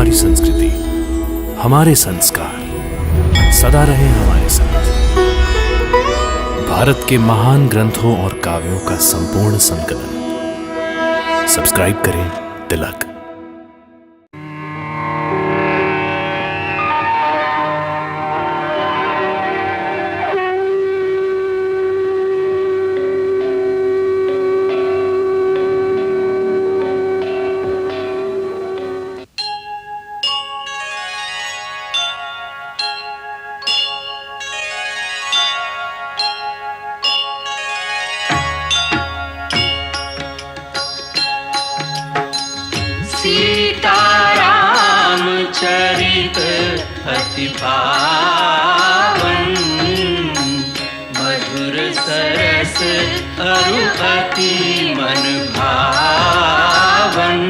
हमारी संस्कृति, हमारे संस्कार सदा रहे हमारे साथ। भारत के महान ग्रंथों और काव्यों का संपूर्ण संकलन। सब्सक्राइब करें तिलक। सीताराम चरित अति पावन, मधुर सरस अरु अति मन भावन।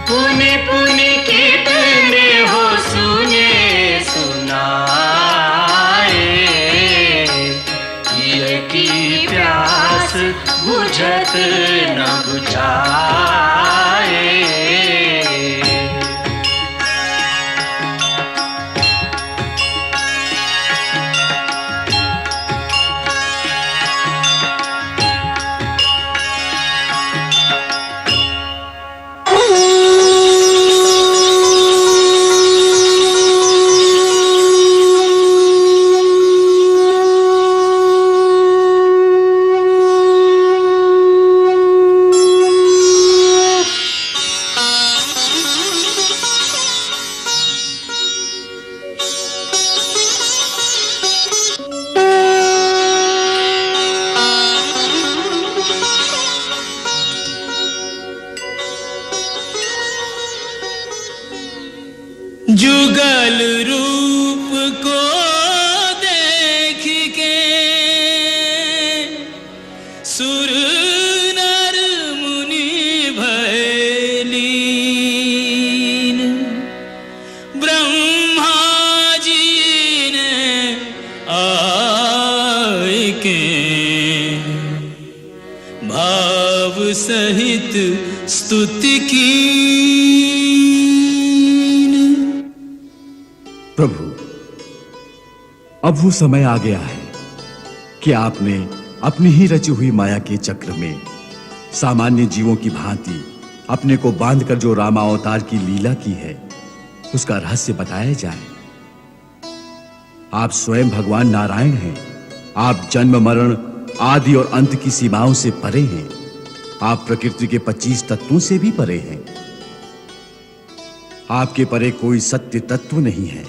पुनि पुनि कितने हो सुने सुनाए, की प्यास बुझत न बुझाए। जुगल रूप को देख के सुर नर मुनि भय लीन, ब्रह्मा जी ने आए के भाव सहित स्तुति की। प्रभु, अब वो समय आ गया है कि आपने अपनी ही रची हुई माया के चक्र में सामान्य जीवों की भांति अपने को बांधकर जो रामावतार की लीला की है, उसका रहस्य बताया जाए। आप स्वयं भगवान नारायण हैं। आप जन्म मरण आदि और अंत की सीमाओं से परे हैं। आप प्रकृति के 25 तत्वों से भी परे हैं। आपके परे कोई सत्य तत्व नहीं है।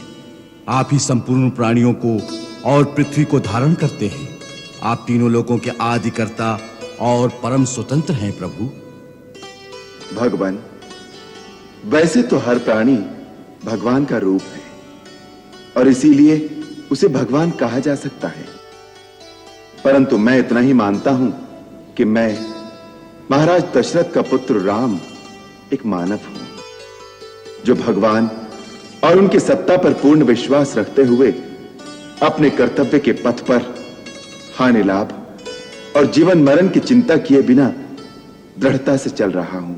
आप ही संपूर्ण प्राणियों को और पृथ्वी को धारण करते हैं। आप तीनों लोकों के आदिकर्ता और परम स्वतंत्र हैं प्रभु। भगवान, वैसे तो हर प्राणी भगवान का रूप है और इसीलिए उसे भगवान कहा जा सकता है, परंतु मैं इतना ही मानता हूं कि मैं महाराज दशरथ का पुत्र राम एक मानव हूं, जो भगवान और उनकी सत्ता पर पूर्ण विश्वास रखते हुए अपने कर्तव्य के पथ पर हानि लाभ और जीवन मरण की चिंता किए बिना दृढ़ता से चल रहा हूं,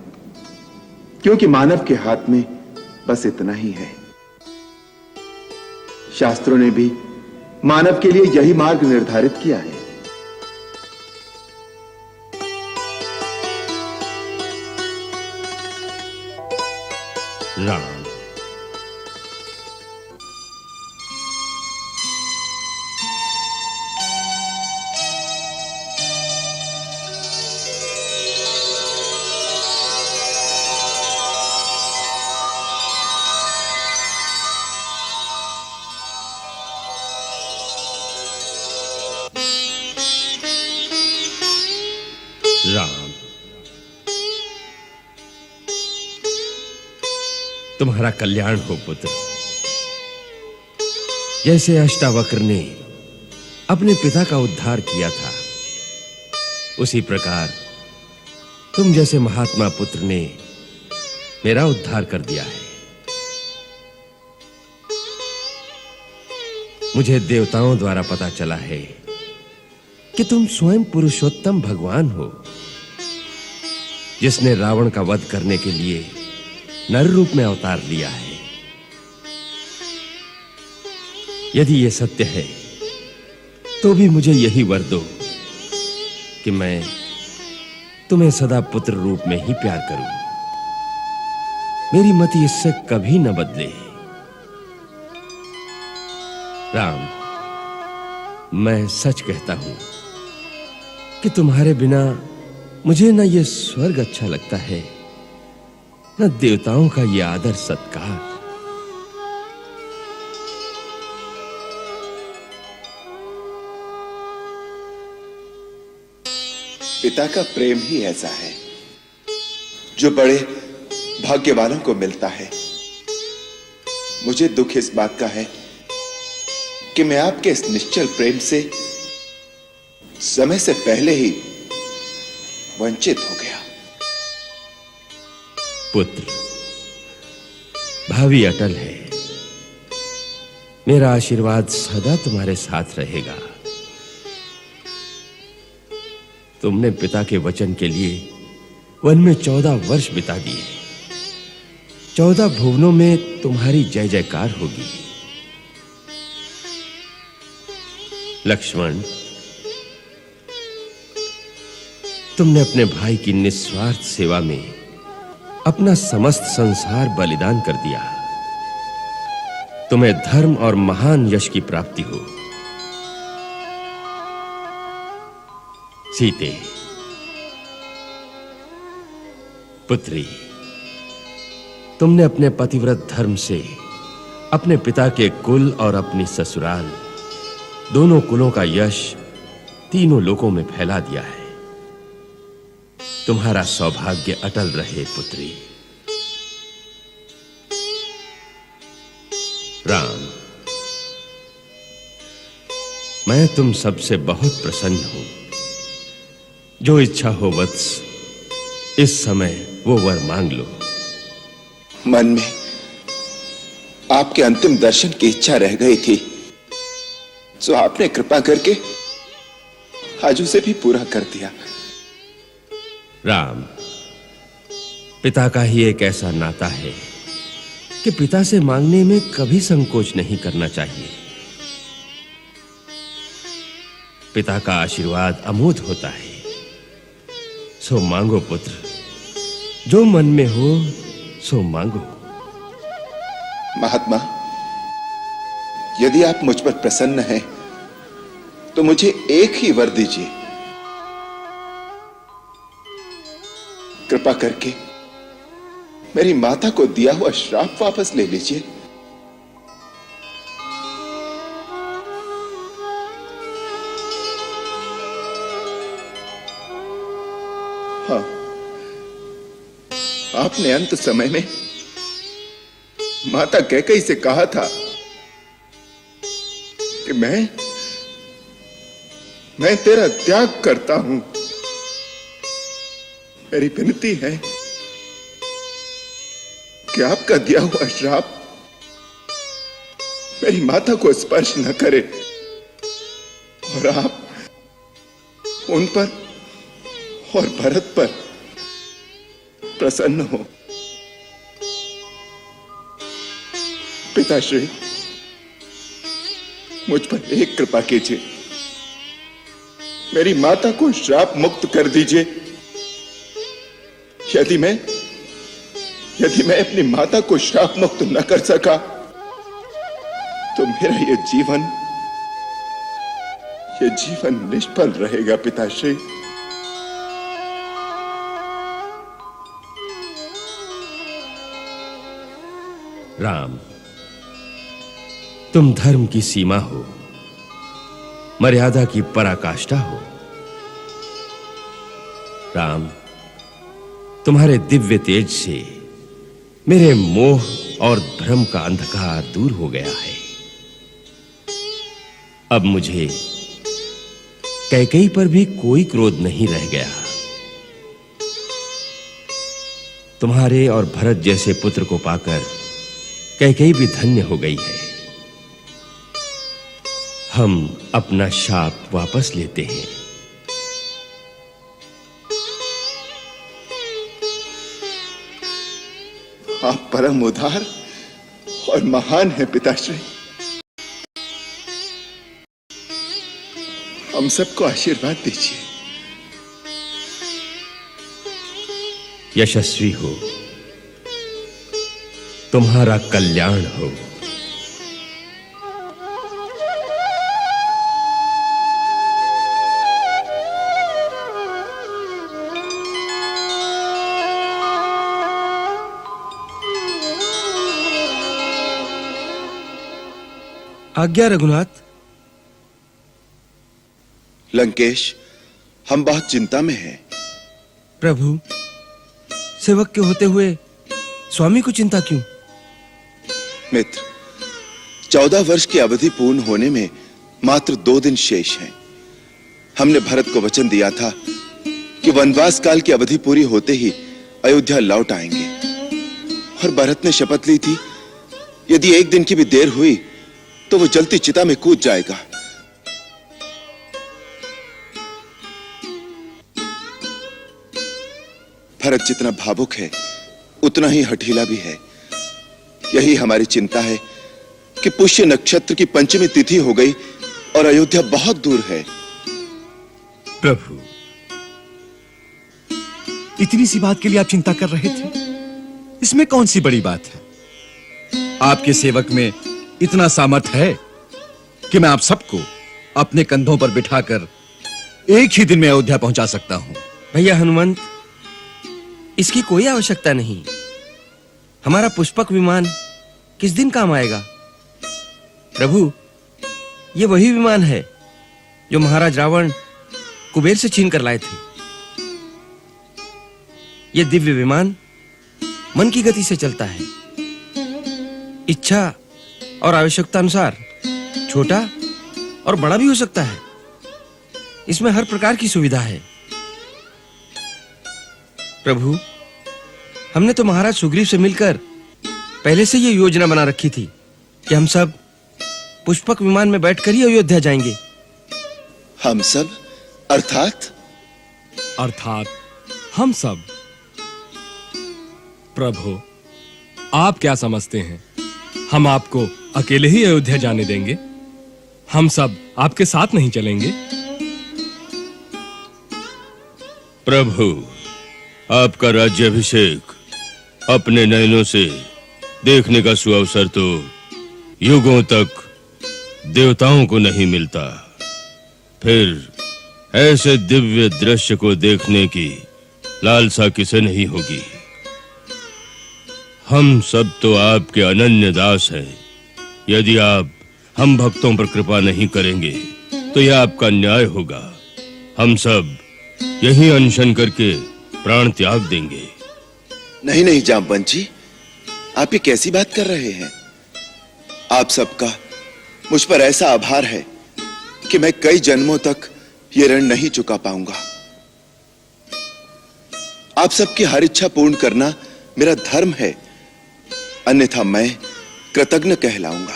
क्योंकि मानव के हाथ में बस इतना ही है। शास्त्रों ने भी मानव के लिए यही मार्ग निर्धारित किया है। राम, राम, तुम्हारा कल्याण हो पुत्र। जैसे अष्टावक्र ने अपने पिता का उद्धार किया था, उसी प्रकार तुम जैसे महात्मा पुत्र ने मेरा उद्धार कर दिया है। मुझे देवताओं द्वारा पता चला है कि तुम स्वयं पुरुषोत्तम भगवान हो, जिसने रावण का वध करने के लिए नर रूप में अवतार लिया है। यदि यह सत्य है तो भी मुझे यही वर दो कि मैं तुम्हें सदा पुत्र रूप में ही प्यार करूं। मेरी मति इससे कभी न बदले। राम, मैं सच कहता हूं कि तुम्हारे बिना मुझे न यह स्वर्ग अच्छा लगता है, न देवताओं का यह आदर सत्कार। पिता का प्रेम ही ऐसा है जो बड़े भाग्यवानों को मिलता है। मुझे दुख इस बात का है कि मैं आपके इस निश्चल प्रेम से समय से पहले ही वंचित हो गया। पुत्र, भावी अटल है। मेरा आशीर्वाद सदा तुम्हारे साथ रहेगा। तुमने पिता के वचन के लिए वन में 14 वर्ष बिता दिए। 14 भुवनों में तुम्हारी जय जयकार होगी। लक्ष्मण, तुमने अपने भाई की निस्वार्थ सेवा में अपना समस्त संसार बलिदान कर दिया। तुम्हें धर्म और महान यश की प्राप्ति हो। सीते, पुत्री, तुमने अपने पतिव्रत धर्म से अपने पिता के कुल और अपनी ससुराल दोनों कुलों का यश तीनों लोकों में फैला दिया है। तुम्हारा सौभाग्य अटल रहे पुत्री। राम, मैं तुम सबसे बहुत प्रसन्न हूं। जो इच्छा हो वत्स, इस समय वो वर मांग लो। मन में आपके अंतिम दर्शन की इच्छा रह गई थी, जो आपने कृपा करके आज उसे भी पूरा कर दिया। राम, पिता का ही एक ऐसा नाता है कि पिता से मांगने में कभी संकोच नहीं करना चाहिए। पिता का आशीर्वाद अमोघ होता है। सो मांगो पुत्र, जो मन में हो सो मांगो। महात्मा, यदि आप मुझ पर प्रसन्न हैं तो मुझे एक ही वर दीजिए। कृपा करके मेरी माता को दिया हुआ श्राप वापस ले लीजिए। हाँ, आपने अंत समय में माता कैकेयी से कहा था कि मैं तेरा त्याग करता हूं। मेरी विनती है कि आपका दिया हुआ श्राप मेरी माता को स्पर्श न करे और आप उन पर और भरत पर प्रसन्न हो। पिताश्री, मुझ पर एक कृपा कीजिए। मेरी माता को श्राप मुक्त कर दीजिए। यदि मैं अपनी माता को श्राप मुक्त न कर सका तो मेरा यह जीवन निष्फल रहेगा। पिताश्री, राम, तुम धर्म की सीमा हो, मर्यादा की पराकाष्ठा हो। राम, तुम्हारे दिव्य तेज से मेरे मोह और भ्रम का अंधकार दूर हो गया है। अब मुझे कैकेयी पर भी कोई क्रोध नहीं रह गया। तुम्हारे और भरत जैसे पुत्र को पाकर कैकेयी भी धन्य हो गई है। हम अपना शाप वापस लेते हैं। आप परम उदार और महान हैं पिताश्री। हम सबको आशीर्वाद दीजिए। यशस्वी हो, तुम्हारा कल्याण हो। आज्ञा रघुनाथ। लंकेश, हम बहुत चिंता में हैं। प्रभु, सेवक के होते हुए स्वामी को चिंता क्यों? मित्र, 14 वर्ष की अवधि पूर्ण होने में मात्र 2 दिन शेष हैं। हमने भरत को वचन दिया था कि वनवास काल की अवधि पूरी होते ही अयोध्या लौट आएंगे, और भरत ने शपथ ली थी यदि 1 दिन की भी देर हुई तो वो जलती चिता में कूद जाएगा। भरत जितना भावुक है उतना ही हठीला भी है। यही हमारी चिंता है कि पुष्य नक्षत्र की पंचमी तिथि हो गई और अयोध्या बहुत दूर है। प्रभु, इतनी सी बात के लिए आप चिंता कर रहे थे? इसमें कौन सी बड़ी बात है? आपके सेवक में इतना सामर्थ्य है कि मैं आप सबको अपने कंधों पर बिठाकर एक ही दिन में अयोध्या पहुंचा सकता हूं। भैया हनुमंत, इसकी कोई आवश्यकता नहीं। हमारा पुष्पक विमान किस दिन काम आएगा? प्रभु, ये वही विमान है जो महाराज रावण कुबेर से छीन कर लाए थे। यह दिव्य विमान मन की गति से चलता है। इच्छा और आवश्यकता अनुसार छोटा और बड़ा भी हो सकता है। इसमें हर प्रकार की सुविधा है। प्रभु, हमने तो महाराज सुग्रीव से मिलकर पहले से ये योजना बना रखी थी कि हम सब पुष्पक विमान में बैठकर ही अयोध्या जाएंगे। हम सब अर्थात हम सब? प्रभु, आप क्या समझते हैं हम आपको अकेले ही अयोध्या जाने देंगे? हम सब आपके साथ नहीं चलेंगे? प्रभु, आपका राज्याभिषेक अपने नयनों से देखने का सुअवसर तो युगों तक देवताओं को नहीं मिलता। फिर ऐसे दिव्य दृश्य को देखने की लालसा किसे नहीं होगी। हम सब तो आपके अनन्य दास हैं। यदि आप हम भक्तों पर कृपा नहीं करेंगे तो यह आपका न्याय होगा। हम सब यही अनशन करके प्राण त्याग देंगे। नहीं नहीं जामवंत जी, आप ये कैसी बात कर रहे हैं? आप सबका मुझ पर ऐसा आभार है कि मैं कई जन्मों तक ये ऋण नहीं चुका पाऊंगा। आप सबकी हर इच्छा पूर्ण करना मेरा धर्म है, अन्यथा मैं कृतज्ञ कहलाऊंगा।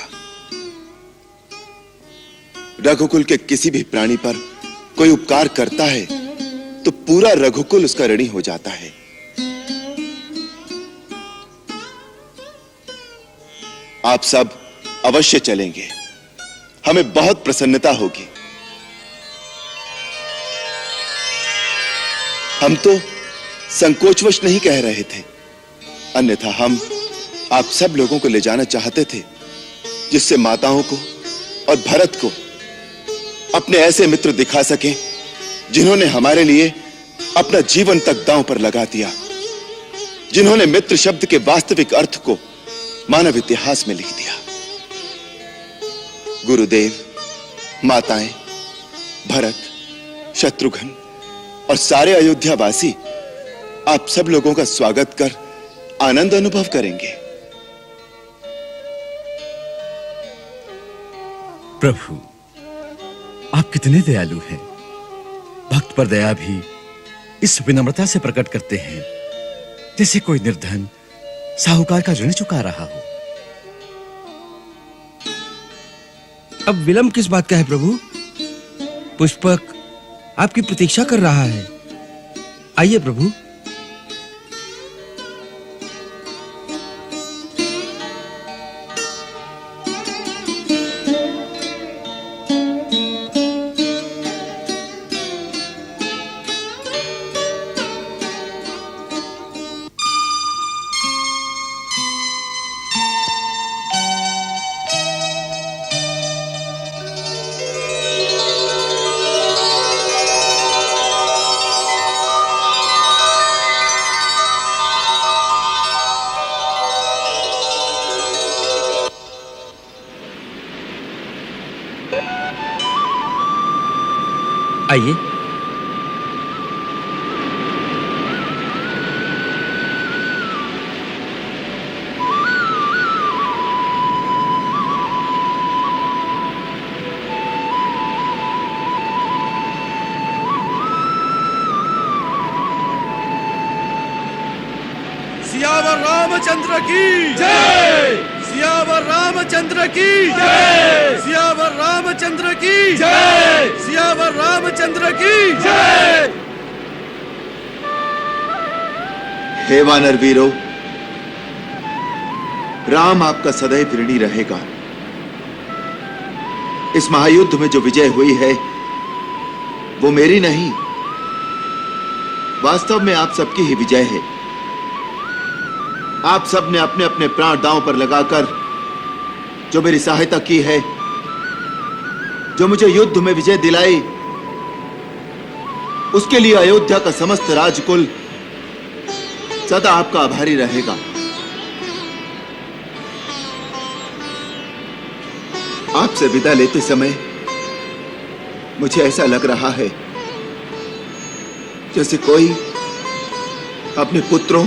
रघुकुल के किसी भी प्राणी पर कोई उपकार करता है तो पूरा रघुकुल उसका ऋणी हो जाता है। आप सब अवश्य चलेंगे, हमें बहुत प्रसन्नता होगी। हम तो संकोचवश नहीं कह रहे थे, अन्यथा हम आप सब लोगों को ले जाना चाहते थे जिससे माताओं को और भरत को अपने ऐसे मित्र दिखा सकें जिन्होंने हमारे लिए अपना जीवन तक दांव पर लगा दिया, जिन्होंने मित्र शब्द के वास्तविक अर्थ को मानव इतिहास में लिख दिया। गुरुदेव, माताएं, भरत, शत्रुघ्न और सारे अयोध्यावासी आप सब लोगों का स्वागत कर आनंद अनुभव करेंगे। प्रभु, आप कितने दयालु हैं। भक्त पर दया भी इस विनम्रता से प्रकट करते हैं जैसे कोई निर्धन साहूकार का ऋण चुका रहा हो। अब विलंब किस बात का है प्रभु? पुष्पक आपकी प्रतीक्षा कर रहा है। आइए प्रभु। आइए। सियावर रामचंद्र की जय। सियावर रामचंद्र की जय। सियावर रामचंद्र की जय। सियावर रामचंद्र की जय। हे वानर वीरों, राम आपका सदैव ऋणी रहेगा। इस महायुद्ध में जो विजय हुई है वो मेरी नहीं, वास्तव में आप सबकी ही विजय है। आप सब ने अपने अपने प्राण दांव पर लगाकर जो मेरी सहायता की है, जो मुझे युद्ध में विजय दिलाई, उसके लिए अयोध्या का समस्त राजकुल सदा आपका आभारी रहेगा। आपसे विदा लेते समय मुझे ऐसा लग रहा है जैसे कोई अपने पुत्रों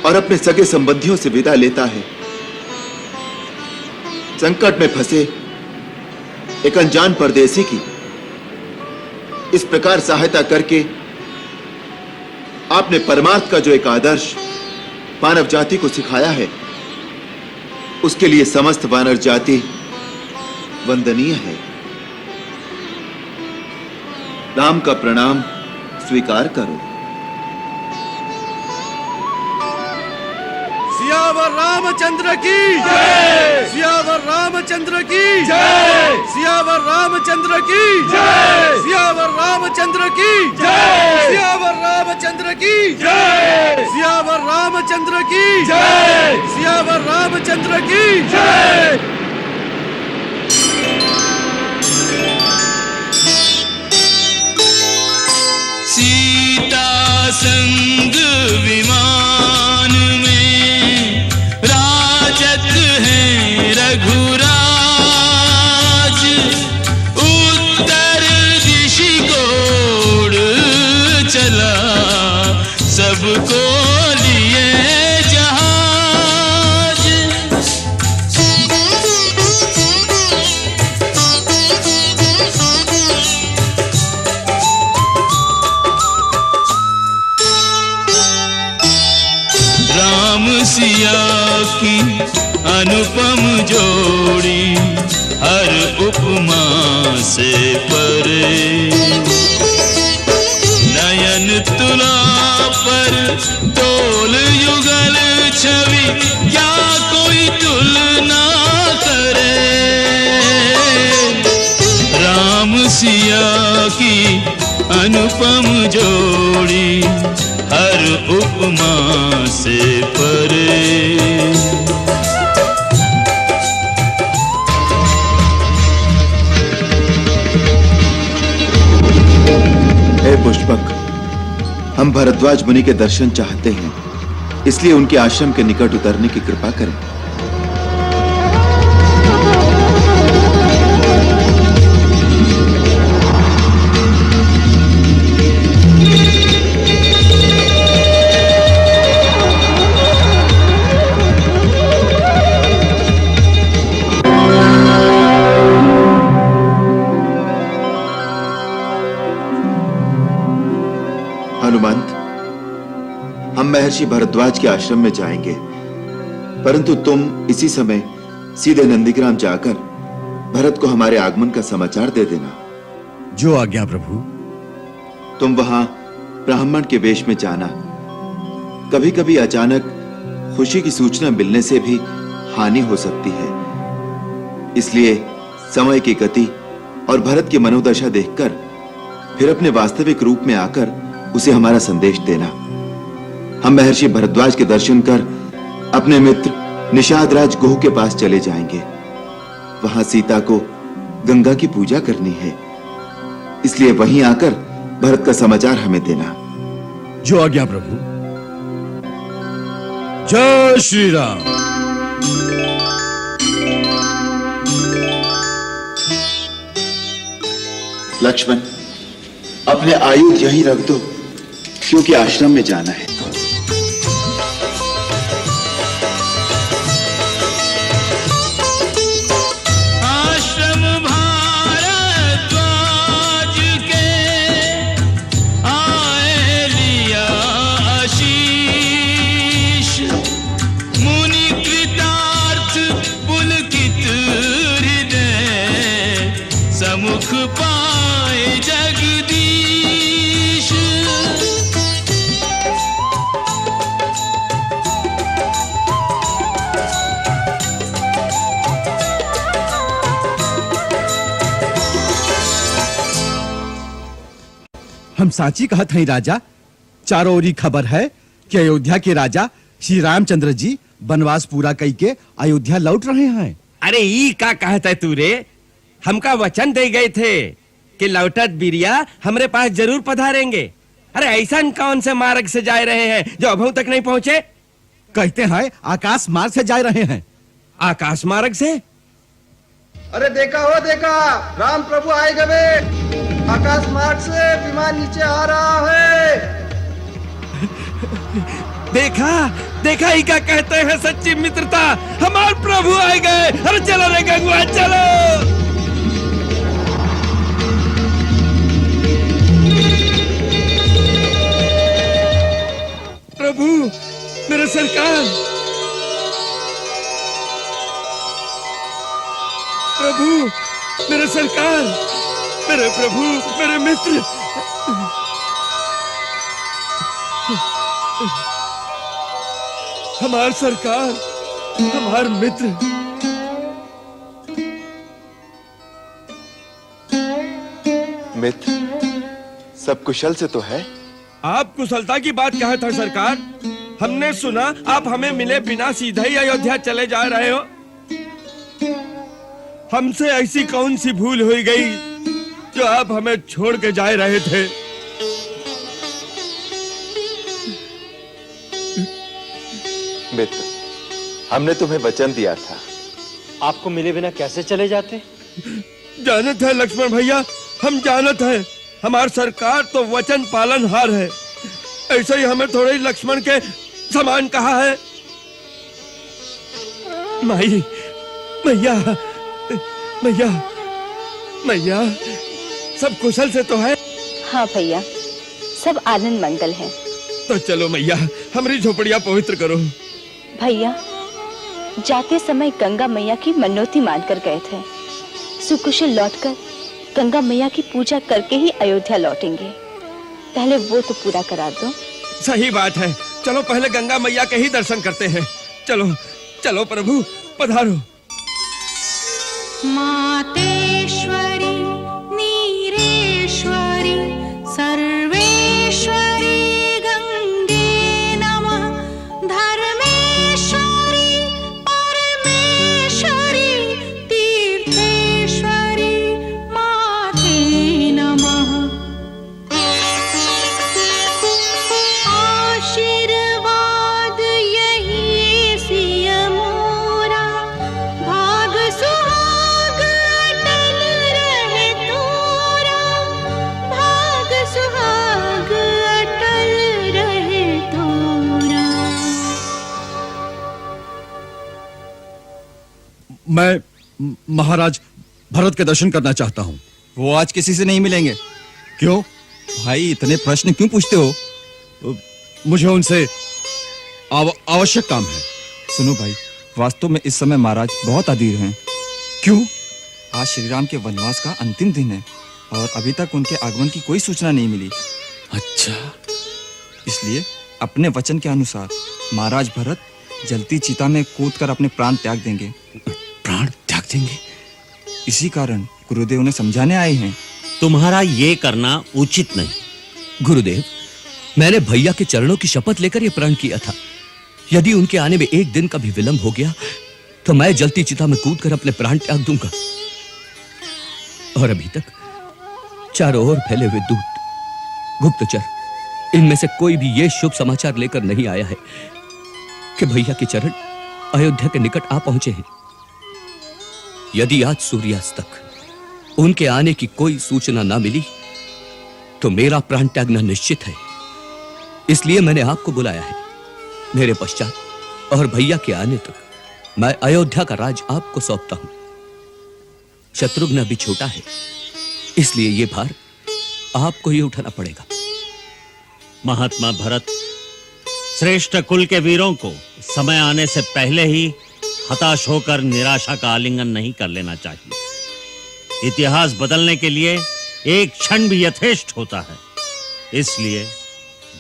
और अपने सगे संबंधियों से विदा लेता है। संकट में फंसे एक अनजान परदेसी की इस प्रकार सहायता करके आपने परमार्थ का जो एक आदर्श मानव जाति को सिखाया है, उसके लिए समस्त वानर जाति वंदनीय है। राम का प्रणाम स्वीकार करो। सियावर रामचंद्र की जय। सियावर रामचंद्र की जय। सियावर रामचंद्र की जय। सियावर रामचंद्र की जय। सियावर रामचंद्र की जय। सियावर रामचंद्र की जय। सियावर रामचंद्र की जय। सीता संग विमान में राजत है रघुराज। उत्तर दिश को उड़ चला सबको लिए जहाज। राम सिया की अनुपम जोड़ी हर उपमा से परे। नयन तुला पर तोल युगल छवि क्या कोई तुलना करे। राम सिया की अनुपम जोड़ी हर उपमा से परे। हे पुष्पक, हम भरद्वाज मुनि के दर्शन चाहते हैं, इसलिए उनके आश्रम के निकट उतरने की कृपा करें। हनुमंत, हम महर्षि भरद्वाज के आश्रम में जाएंगे, परंतु तुम इसी समय सीधे नंदीग्राम जाकर भरत को हमारे आगमन का समाचार दे देना। जो आज्ञा प्रभु। तुम वहां ब्राह्मण के वेश में जाना। कभी कभी अचानक खुशी की सूचना मिलने से भी हानि हो सकती है, इसलिए समय की गति और भरत की मनोदशा देखकर फिर अपने वास्तविक रूप में आकर उसे हमारा संदेश देना। हम महर्षि भरद्वाज के दर्शन कर अपने मित्र निषादराज गुह के पास चले जाएंगे। वहां सीता को गंगा की पूजा करनी है, इसलिए वहीं आकर भरत का समाचार हमें देना। जो आज्ञा प्रभु। जय श्री राम। लक्ष्मण, अपने आयुध यहीं रख दो, क्योंकि आश्रम में जाना है। आश्रम भारद्वाज के आए लिया आशीष, मुनि कृतार्थ पुलकित हृदय, समुख पाए जगदीश। हम साची कहत हैं राजा, चारों ओरी खबर है कि अयोध्या के राजा श्री रामचंद्र जी वनवास पूरा कई के अयोध्या लौट रहे हैं। अरे ई का कहता है तू रे? हमका वचन दे गए थे कि लौटत बिरिया हमरे पास जरूर पधारेंगे। अरे ऐसा कौन से मार्ग से जा रहे हैं जो अभी तक नहीं पहुंचे? कहते हैं आकाश मार्ग से जा रहे हैं। आकाश मार्ग से? अरे देखा हो देखा, राम प्रभु आए गए। आकाश मार्ग से विमान नीचे आ रहा है। देखा देखा ही क्या कहते हैं सच्ची मित्रता, हमारे प्रभु आए गए। अरे चलो रे गंगुआ चलो। प्रभु मेरे सरकार, प्रभु मेरे सरकार, मेरे प्रभु, मेरे मित्र। हमार सरकार, हमार मित्र। मित्र, सब कुशल से तो है? आप कुशलता की बात कहा था सरकार? हमने सुना आप हमें मिले बिना सीधा ही अयोध्या चले जा रहे हो। हमसे ऐसी कौन सी भूल हुई गई जो आप हमें छोड़ के जा रहे थे? मित्र, हमने तुम्हें वचन दिया था। आपको मिले बिना कैसे चले जाते? जानत है लक्ष्मण भैया, हम जानत है। हमार सरकार तो वचन पालनहार है। ऐसे ही हमें थोड़े ही लक्ष्मण के समान कहा है। माई, मैया, मैया, मैया, सब कुशल से तो है? हाँ भैया, सब आनंद मंगल है। तो चलो मैया, हमारी झोपड़ियां पवित्र करो। भैया, जाते समय गंगा मैया की मनोती मानकर गए थे। सुकुशल लौटकर गंगा मैया की पूजा करके ही अयोध्या लौटेंगे। पहले वो तो पूरा करा दो। सही बात है, चलो पहले गंगा मैया के ही दर्शन करते हैं। चलो चलो प्रभु, पधारो। मातेश्वरी नीरेश्वरी सर्वेश्वरी गंगे नमः, धर्मेश्वरी परमेश्वरी तीर्थेश्वरी माते नमः। आशीर्वाद यही सिय मोरा, भाग सुहाग अटल रहे तोरा, भाग सुहाग अटल रहे तोरा। मैं महाराज भरत के दर्शन करना चाहता हूँ। वो आज किसी से नहीं मिलेंगे। क्यों? भाई इतने प्रश्न क्यों पूछते हो? मुझे उनसे आवश्यक काम है। सुनो भाई, वास्तव में इस समय महाराज बहुत अधीर हैं। क्यों? आज श्री राम के वनवास का अंतिम दिन है और अभी तक उनके आगमन की कोई सूचना नहीं मिली। अच्छा, इसलिए अपने वचन के अनुसार महाराज भरत जलती चिता में कूदकर अपने प्राण त्याग देंगे। प्राण त्याग देंगे? इसी कारण गुरुदेव ने समझाने आए हैं। तुम्हारा ये करना उचित नहीं। गुरुदेव, मैंने भैया के चरणों की शपथ लेकर यह प्रण किया था। यदि उनके आने में एक दिन का भी विलंब हो गया तो मैं जलती चिता में कूदकर अपने प्राण त्याग दूंगा। और अभी तक चारों ओर फैले हुए दूत, गुप्तचर, इनमें से कोई भी यह शुभ समाचार लेकर नहीं आया है कि भैया के चरण अयोध्या के निकट आ पहुंचे हैं। यदि आज सूर्यास्त तक उनके आने की कोई सूचना ना मिली तो मेरा प्राण त्यागना निश्चित है। इसलिए मैंने आपको बुलाया है। मेरे पश्चात और भैया के आने तक मैं अयोध्या का राज आपको सौंपता हूं। शत्रुघ्न अभी छोटा है, इसलिए यह भार आपको ही उठाना पड़ेगा। महात्मा भरत, श्रेष्ठ कुल के वीरों को समय आने से पहले ही हताश होकर निराशा का आलिंगन नहीं कर लेना चाहिए। इतिहास बदलने के लिए एक क्षण भी यथेष्ट होता है। इसलिए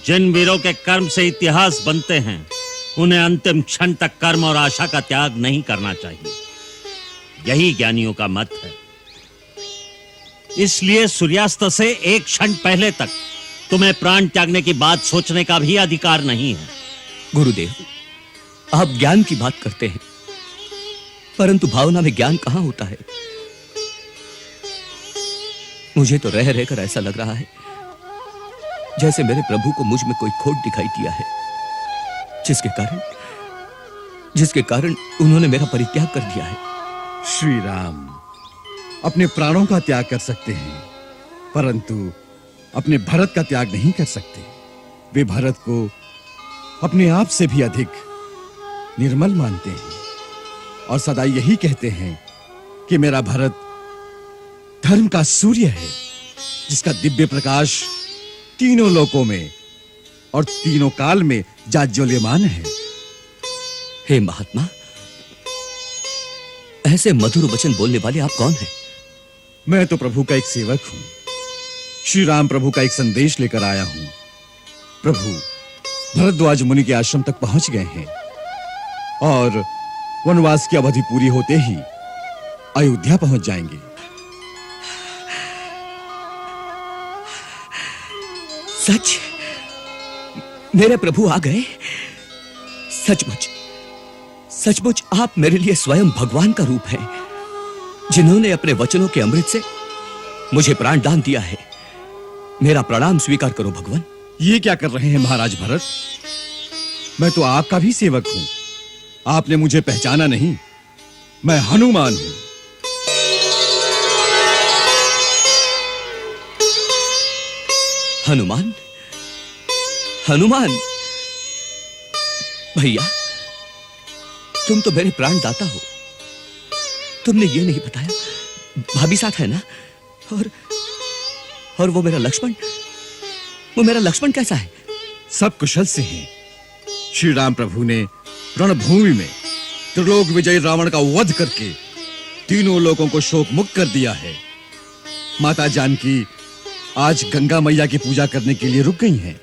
जिन वीरों के कर्म से इतिहास बनते हैं, उन्हें अंतिम क्षण तक कर्म और आशा का त्याग नहीं करना चाहिए। यही ज्ञानियों का मत है। इसलिए सूर्यास्त से एक क्षण पहले तक तुम्हें प्राण त्यागने की बात सोचने का भी अधिकार नहीं है। गुरुदेव, आप ज्ञान की बात करते हैं, परंतु भावना में ज्ञान कहां होता है? मुझे तो रह रहकर ऐसा लग रहा है जैसे मेरे प्रभु को मुझ में कोई खोट दिखाई दिया है, जिसके कारण उन्होंने मेरा परित्याग कर दिया है। श्री राम अपने प्राणों का त्याग कर सकते हैं, परंतु अपने भरत का त्याग नहीं कर सकते। वे भरत को अपने आप से भी अधिक निर्मल मानते हैं और सदा यही कहते हैं कि मेरा भरत धर्म का सूर्य है, जिसका दिव्य प्रकाश तीनों लोकों में और तीनों काल में जाज्वल्यमान है। हे महात्मा, ऐसे मधुर वचन बोलने वाले आप कौन हैं? मैं तो प्रभु का एक सेवक हूं। श्री राम प्रभु का एक संदेश लेकर आया हूं। प्रभु भरद्वाज मुनि के आश्रम तक पहुंच गए हैं और वनवास की अवधि पूरी होते ही अयोध्या पहुंच जाएंगे। सच? मेरे प्रभु आ गए? सचमुच सचमुच आप मेरे लिए स्वयं भगवान का रूप हैं, जिन्होंने अपने वचनों के अमृत से मुझे प्राण दान दिया है। मेरा प्रणाम स्वीकार करो भगवान। ये क्या कर रहे हैं महाराज भरत? मैं तो आपका भी सेवक हूं। आपने मुझे पहचाना नहीं? मैं हनुमान हूं। हनुमान? हनुमान? भैया, तुम तो मेरे प्राण दाता हो। तुमने ये नहीं बताया भाभी साथ है ना? और वो मेरा लक्ष्मण कैसा है? सब कुशल से हैं। श्री राम प्रभु ने रणभूमि में त्रिलोक विजयी रावण का वध करके तीनों लोगों को शोक मुक्त कर दिया है। माता जानकी आज गंगा मैया की पूजा करने के लिए रुक गई हैं।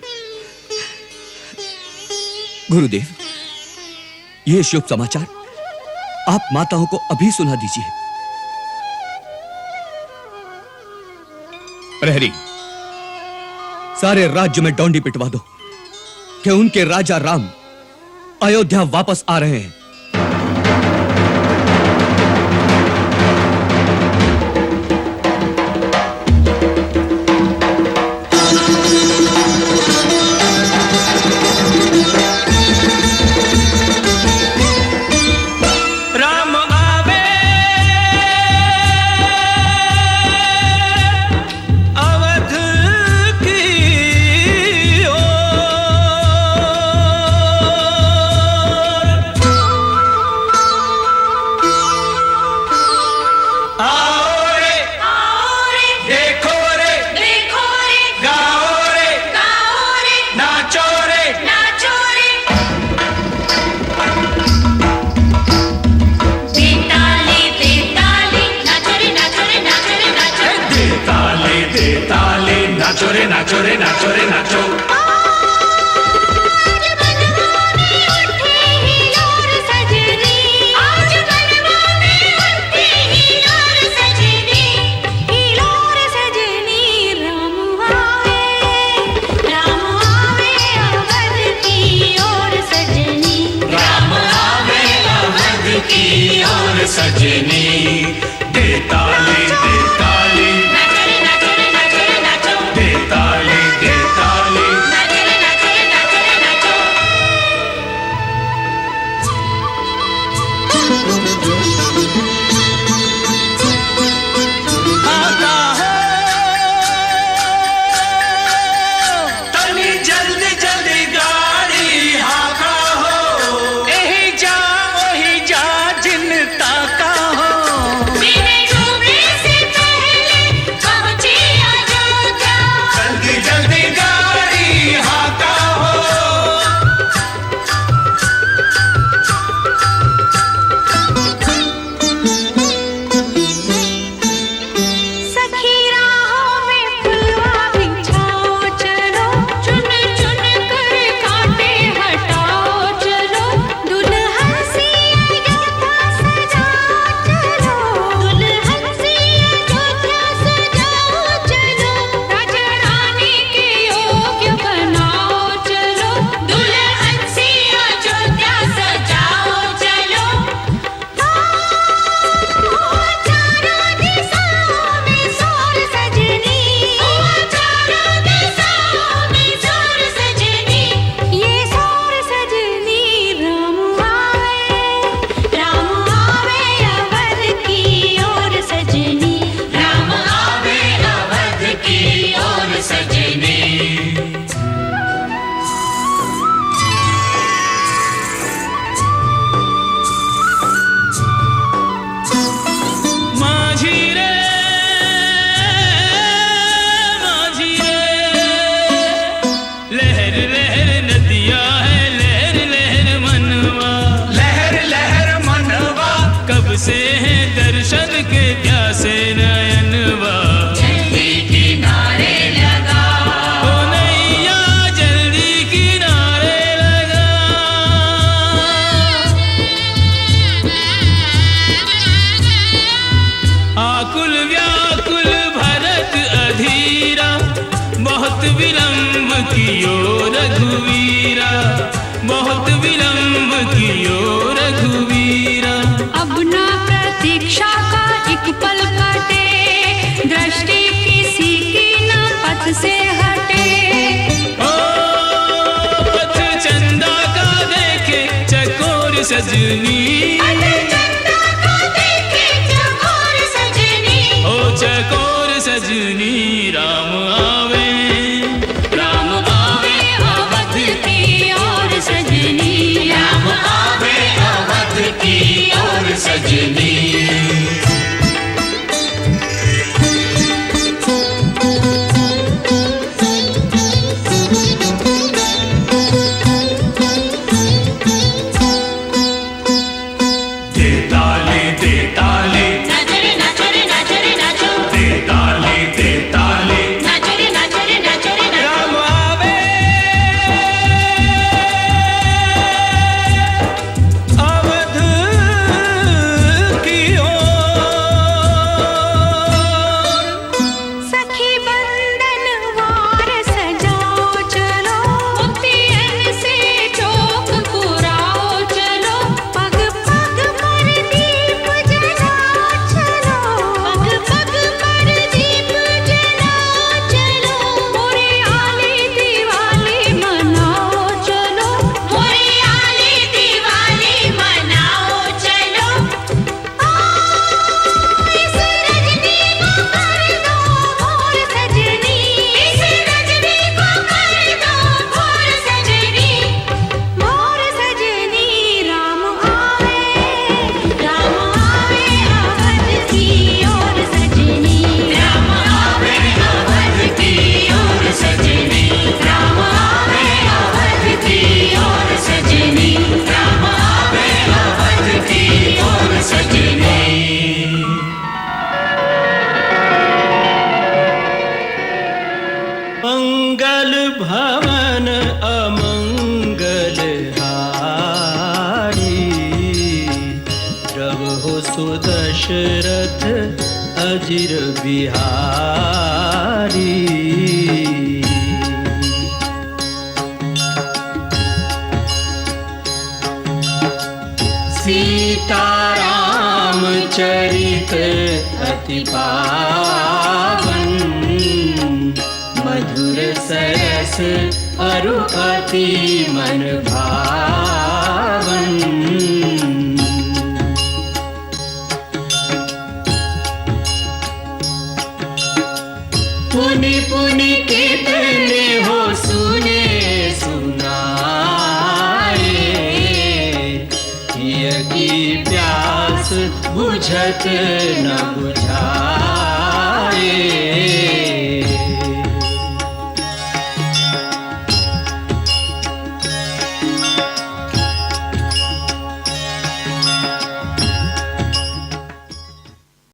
गुरुदेव, ये शुभ समाचार आप माताओं को अभी सुना दीजिए। प्रहरी, सारे राज्य में डोंडी पिटवा दो कि उनके राजा राम अयोध्या वापस आ रहे हैं। नाचो रे नाचो रे नाचो। सजनी देताली देताली देताली देताली विलंब कियो रघुवीरा, बहुत विलंब कियो रघुवीरा। अब ना प्रतीक्षा का एक पल कटे, दृष्टि किसी की न पथ से हटे। ओ पथ चंदा का देखे चकोर सजनी, ओ चकोर सजनी राम आवे, राम आवे अवध की ओर सजनी, राम आवे अवध की ओर सजनी। मंगल भवन अमंगल हारी, प्रभु सुदशरथ अजिर बिहारी। सीताराम चरित अति पावन, मधुर सरस अरु अति मन भावन। पुनि पुनि कितने हो सुने सुनाए, पिय की प्यास बुझत न बुझाए।